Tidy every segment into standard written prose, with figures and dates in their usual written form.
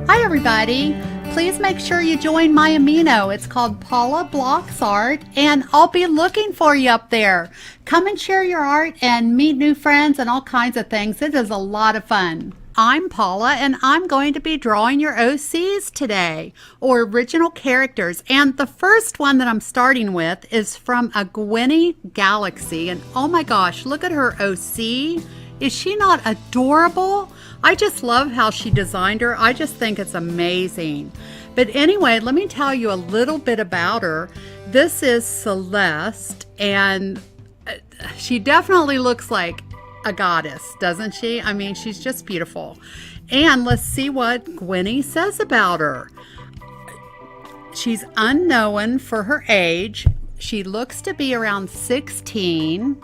Hi everybody! Please make sure you join my Amino. It's called Paula Blox Art, and I'll be looking for you up there. Come and share your art and meet new friends and all kinds of things. It is a lot of fun. I'm Paula, and I'm going to be drawing your OCs today, or original characters. And the first one that I'm starting with is from a Gwenny Galaxy. And oh my gosh, look at her OC. Is she not adorable? I just love how she designed her. I just think it's amazing. But anyway, let me tell you a little bit about her. This is Celeste, and she definitely looks like a goddess, doesn't she? I mean, she's just beautiful. And let's see what Gwenny says about her. She's unknown for her age. She looks to be around 16.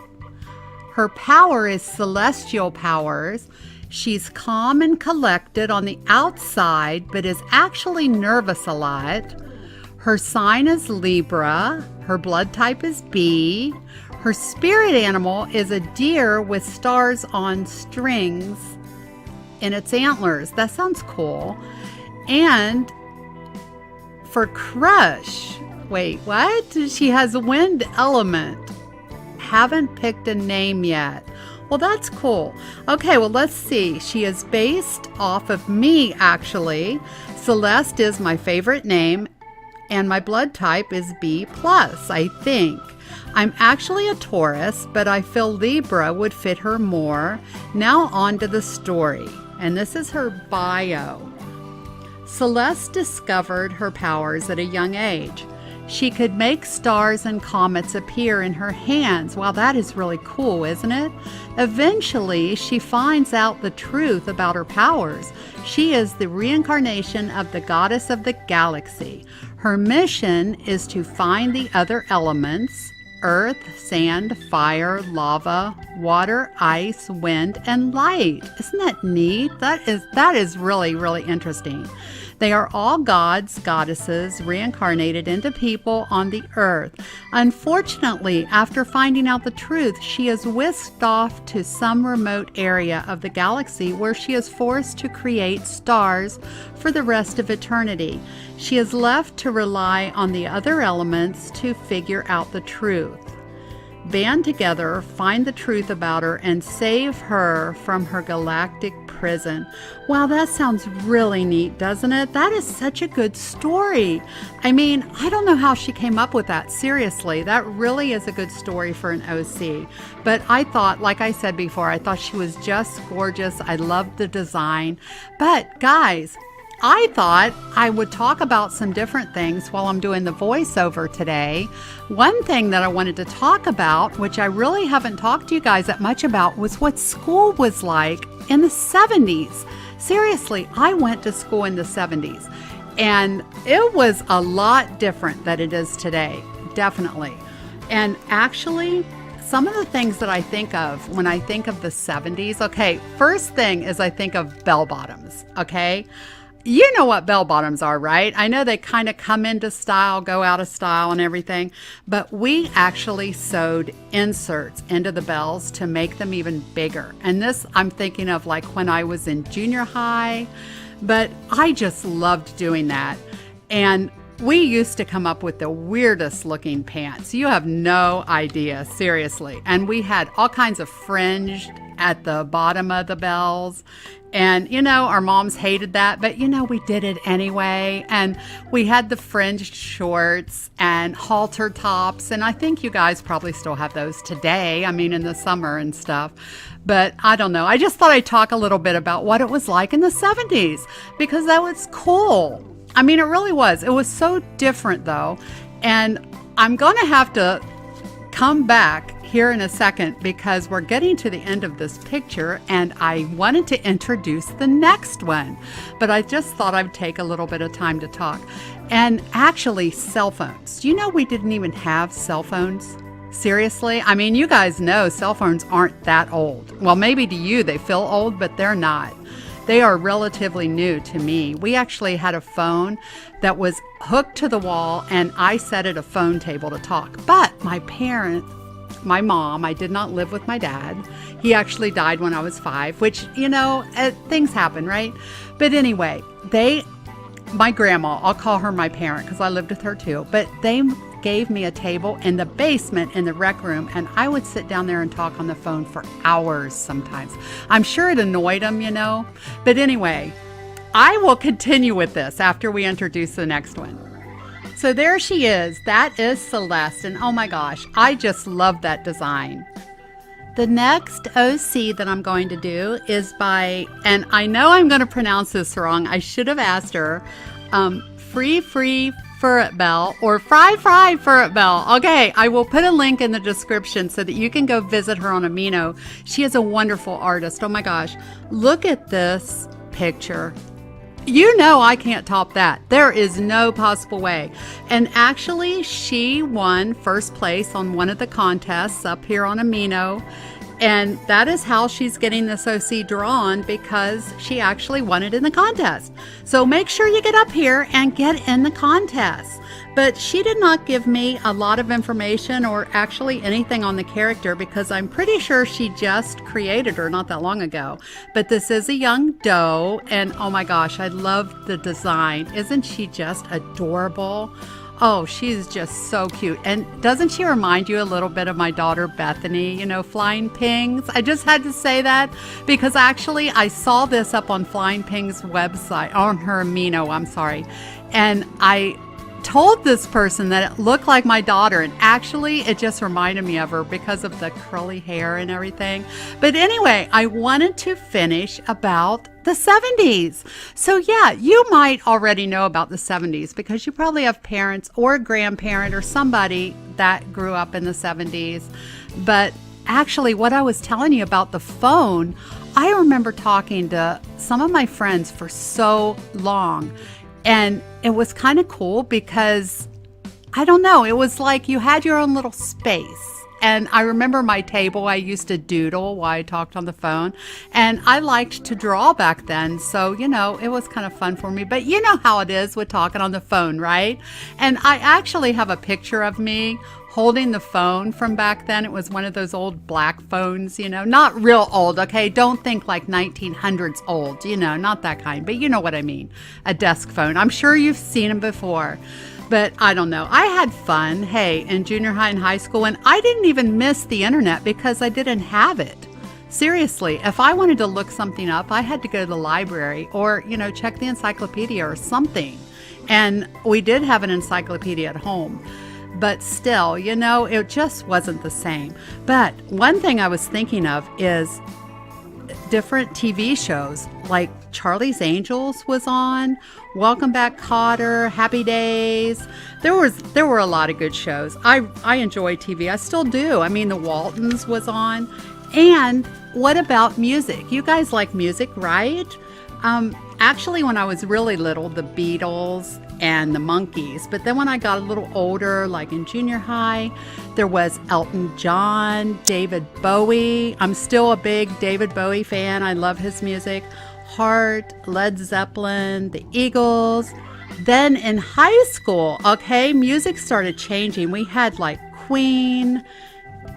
Her power is celestial powers. She's calm and collected on the outside, but is actually nervous a lot. Her sign is Libra. Her blood type is B. Her spirit animal is a deer with stars on strings in its antlers. That sounds cool. And for crush, wait, what? She has a wind element. Haven't picked a name yet. Well, that's cool. Okay, well, let's see. She is based off of me, actually. Celeste is my favorite name, and my blood type is B+, I think. I'm actually a Taurus, but I feel Libra would fit her more. Now on to the story, and this is her bio. Celeste discovered her powers at a young age. She could make stars and comets appear in her hands. Wow, that is really cool, isn't it? Eventually, she finds out the truth about her powers. She is the reincarnation of the goddess of the galaxy. Her mission is to find the other elements: earth, sand, fire, lava, water, ice, wind, and light. Isn't that neat? That is really, really interesting. They are all gods, goddesses, reincarnated into people on the earth. Unfortunately, after finding out the truth, she is whisked off to some remote area of the galaxy where she is forced to create stars for the rest of eternity. She is left to rely on the other elements to figure out the truth. Band together, find the truth about her, and save her from her galactic prison. Wow, that sounds really neat, doesn't it? That is such a good story. I mean, I don't know how she came up with that. Seriously, that really is a good story for an OC. But I thought, like I said before, I thought she was just gorgeous. I loved the design. But guys, I thought I would talk about some different things while I'm doing the voiceover today. One thing that I wanted to talk about, which I really haven't talked to you guys that much about, was what school was like in the 70s. Seriously, I went to school in the 70s, and it was a lot different than it is today, definitely. And actually, some of the things that I think of when I think of the 70s, okay, first thing is I think of bell bottoms, okay? You know what bell bottoms are, right? I know they kind of come into style, go out of style and everything, but we actually sewed inserts into the bells to make them even bigger. And this I'm thinking of like when I was in junior high, but I just loved doing that. And we used to come up with the weirdest looking pants. You have no idea, seriously. And we had all kinds of fringe at the bottom of the bells. And, you know, our moms hated that, but, you know, we did it anyway. And we had the fringed shorts and halter tops. And I think you guys probably still have those today. I mean, in the summer and stuff. But I don't know. I just thought I'd talk a little bit about what it was like in the 70s, because that was cool. I mean, it really was. It was so different, though. And I'm going to have to come back here in a second because we're getting to the end of this picture and I wanted to introduce the next one, but I just thought I'd take a little bit of time to talk. And actually, cell phones. Do you know we didn't even have cell phones? Seriously? I mean, you guys know cell phones aren't that old. Well, maybe to you they feel old, but they're not. They are relatively new to me. We actually had a phone that was hooked to the wall and I set it a phone table to talk. But my mom, I did not live with my dad. He actually died when I was 5, which, you know, things happen, right? But anyway, my grandma, I'll call her my parent because I lived with her too, but they gave me a table in the basement in the rec room, and I would sit down there and talk on the phone for hours sometimes. I'm sure it annoyed them, but anyway, I will continue with this after we introduce the next one. So there she is. That is Celeste, and oh my gosh, I just love that design. The next OC that I'm going to do is by, and I know I'm going to pronounce this wrong. I should have asked her, Free Furretbell or Fry Furretbell. Okay, I will put a link in the description so that you can go visit her on Amino. She is a wonderful artist. Oh my gosh, look at this picture. I can't top that. There is no possible way. And actually, she won first place on one of the contests up here on Amino. And that is how she's getting this OC drawn, because she actually won it in the contest. So make sure you get up here and get in the contest. But she did not give me a lot of information or actually anything on the character, because I'm pretty sure she just created her not that long ago. But this is a young doe, and oh my gosh, I love the design. Isn't she just adorable? Oh, she's just so cute. And doesn't she remind you a little bit of my daughter Bethany, Flying Pings? I just had to say that because actually I saw this up on Flying Ping's website, on her Amino, I'm sorry. And I told this person that it looked like my daughter, and actually it just reminded me of her because of the curly hair and everything. But anyway, I wanted to finish about the 70s. So yeah, you might already know about the 70s because you probably have parents or a grandparent or somebody that grew up in the 70s. But actually, what I was telling you about the phone, I remember talking to some of my friends for so long. And it was kind of cool because, I don't know, it was like you had your own little space. And I remember my table, I used to doodle while I talked on the phone. And I liked to draw back then. So, it was kind of fun for me. But you know how it is with talking on the phone, right? And I actually have a picture of me holding the phone from back then. It was one of those old black phones, not real old, okay? Don't think like 1900s old, not that kind, but you know what I mean. A desk phone. I'm sure you've seen them before, but I don't know. I had fun, in junior high and high school, and I didn't even miss the internet because I didn't have it. Seriously, if I wanted to look something up, I had to go to the library or, check the encyclopedia or something. And we did have an encyclopedia at home. But still, it just wasn't the same. But one thing I was thinking of is different TV shows, like Charlie's Angels was on, Welcome Back Kotter, Happy Days. There were a lot of good shows. I enjoy TV. I still do. I mean, The Waltons was on. And what about music? You guys like music, right? Actually, when I was really little, the Beatles and the Monkees. But then when I got a little older, like in junior high, there was Elton John, David Bowie. I'm still a big David Bowie fan. I love his music. Heart, Led Zeppelin, the Eagles. Then in high school, music started changing. We had like Queen,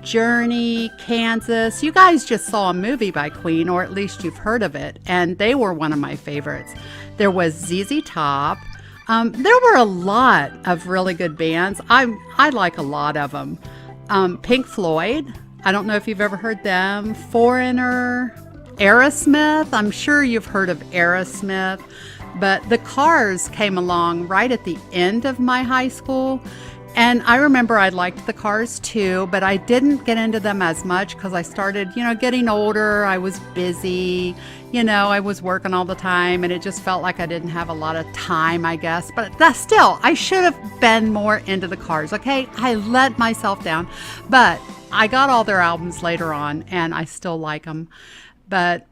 Journey, Kansas. You guys just saw a movie by Queen, or at least you've heard of it, and they were one of my favorites. There was ZZ Top. There were a lot of really good bands. I like a lot of them. Pink Floyd. I don't know if you've ever heard them. Foreigner. Aerosmith. I'm sure you've heard of Aerosmith. But the Cars came along right at the end of my high school. And I remember I liked the Cars too, but I didn't get into them as much because I started, getting older. I was busy, I was working all the time, and it just felt like I didn't have a lot of time, I guess. But still, I should have been more into the Cars, okay? I let myself down, but I got all their albums later on, and I still like them. But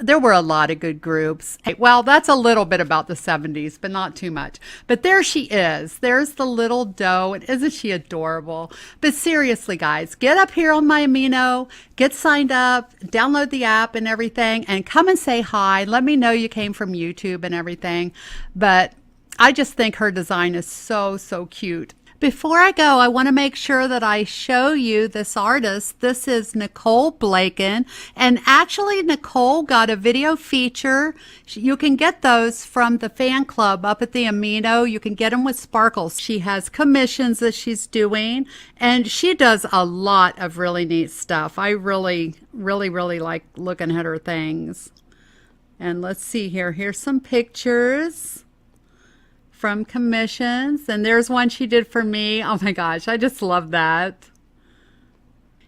there were a lot of good groups. Well, that's a little bit about the 70s, but not too much. But there she is. There's the little doe. And isn't she adorable? But seriously, guys, get up here on my Amino, get signed up, download the app and everything, and come and say hi. Let me know you came from YouTube and everything. But I just think her design is so, so cute. Before I go, I want to make sure that I show you this artist. This is Nicole Blaken, and actually Nicole got a video feature. You can get those from the fan club up at the Amino. You can get them with sparkles. She has commissions that she's doing, and she does a lot of really neat stuff. I really like looking at her things. And let's see here. Here's some pictures from commissions, and there's one she did for me. Oh my gosh, I just love that.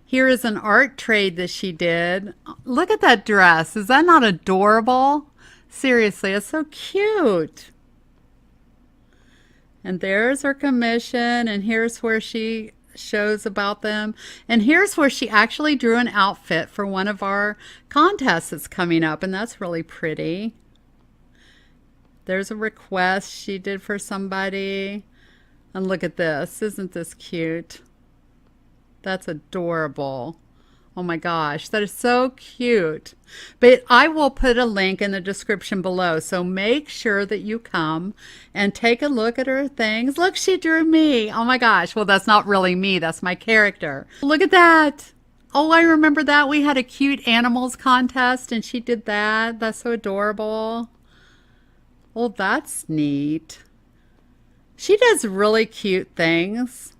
Here is an art trade that she did. Look at that dress. Is that not adorable? Seriously, it's so cute. And there's her commission, and here's where she shows about them. And here's where she actually drew an outfit for one of our contests that's coming up, and that's really pretty. There's a request she did for somebody. And look at this. Isn't this cute? That's adorable. Oh my gosh, that is so cute. But I will put a link in the description below, so make sure that you come and take a look at her things. Look, she drew me. Oh my gosh. Well, that's not really me. That's my character. Look at that. Oh, I remember that. We had a cute animals contest, and she did that. That's so adorable. Well, that's neat. She does really cute things.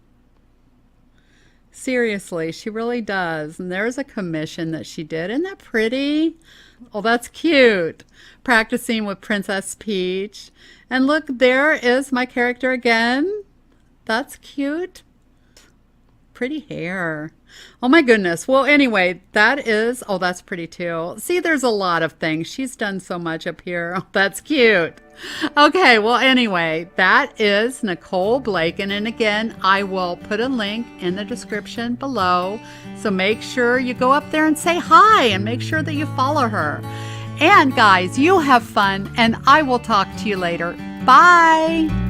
Seriously, she really does. And there's a commission that she did. Isn't that pretty? Oh, that's cute. Practicing with Princess Peach. And look, there is my character again. That's cute. Pretty hair. Oh my goodness. Well, anyway, that is, oh, that's pretty too. See, there's a lot of things. She's done so much up here. Oh, that's cute. Okay, well, anyway, that is Nicole Blaken. And again, I will put a link in the description below. So make sure you go up there and say hi, and make sure that you follow her. And guys, you have fun, and I will talk to you later. Bye.